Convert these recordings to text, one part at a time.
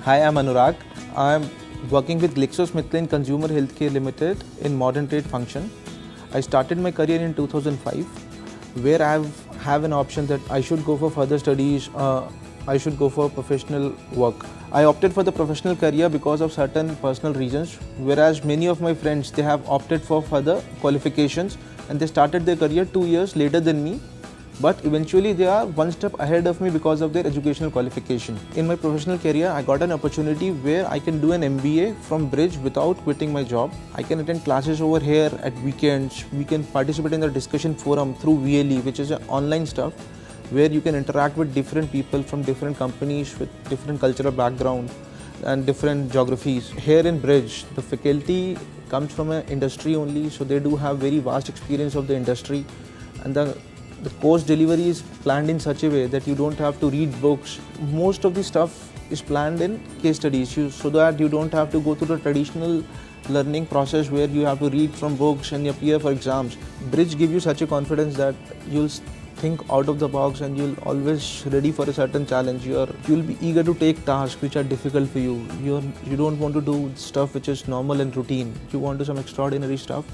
Hi, I'm Anurag. I'm working with GlaxoSmithKline Consumer Healthcare Limited in modern trade function. I started my career in 2005, where I have an option that I should go for further studies, I should go for professional work. I opted for the professional career because of certain personal reasons, whereas many of my friends, they have opted for further qualifications and they started their career 2 years later than me. But eventually they are one step ahead of me because of their educational qualification. In my professional career, I got an opportunity where I can do an MBA from Bridge without quitting my job. I can attend classes over here at weekends. We can participate in the discussion forum through VLE, which is an online stuff where you can interact with different people from different companies with different cultural background and different geographies. Here in Bridge, the faculty comes from an industry only, so they do have very vast experience of the industry, and the course delivery is planned in such a way that you don't have to read books. Most of the stuff is planned in case studies so that you don't have to go through the traditional learning process where you have to read from books and appear for exams. Bridge gives you such a confidence that you'll think out of the box and you'll always ready for a certain challenge. You'll be eager to take tasks which are difficult for you. You don't want to do stuff which is normal and routine. You want to do some extraordinary stuff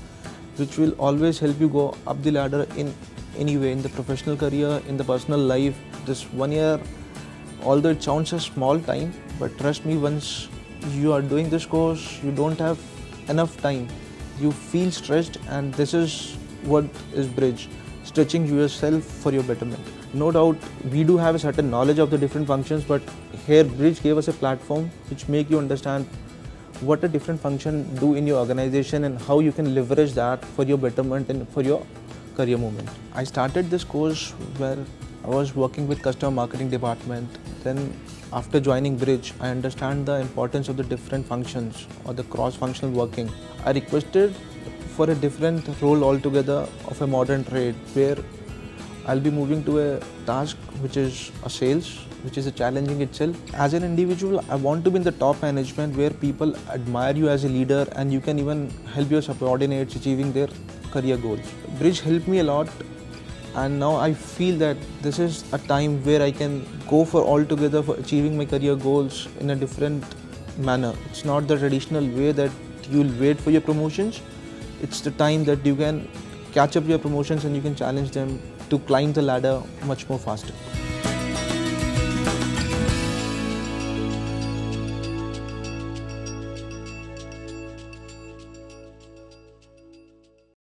which will always help you go up the ladder in any way, in the professional career, in the personal life. This 1 year, although it sounds a small time, but trust me, once you are doing this course, you don't have enough time. You feel stressed, and this is what is Bridge, stretching yourself for your betterment. No doubt, we do have a certain knowledge of the different functions, but here Bridge gave us a platform which make you understand what a different function do in your organization and how you can leverage that for your betterment and for your career movement. I started this course where I was working with customer marketing department. Then after joining Bridge, I understand the importance of the different functions or the cross-functional working. I requested for a different role altogether of a modern trade where I'll be moving to a task which is a sales, which is a challenging itself. As an individual, I want to be in the top management where people admire you as a leader and you can even help your subordinates achieving their career goals. Bridge helped me a lot, and now I feel that this is a time where I can go for altogether for achieving my career goals in a different manner. It's not the traditional way that you'll wait for your promotions. It's the time that you can catch up your promotions and you can challenge them to climb the ladder much more faster.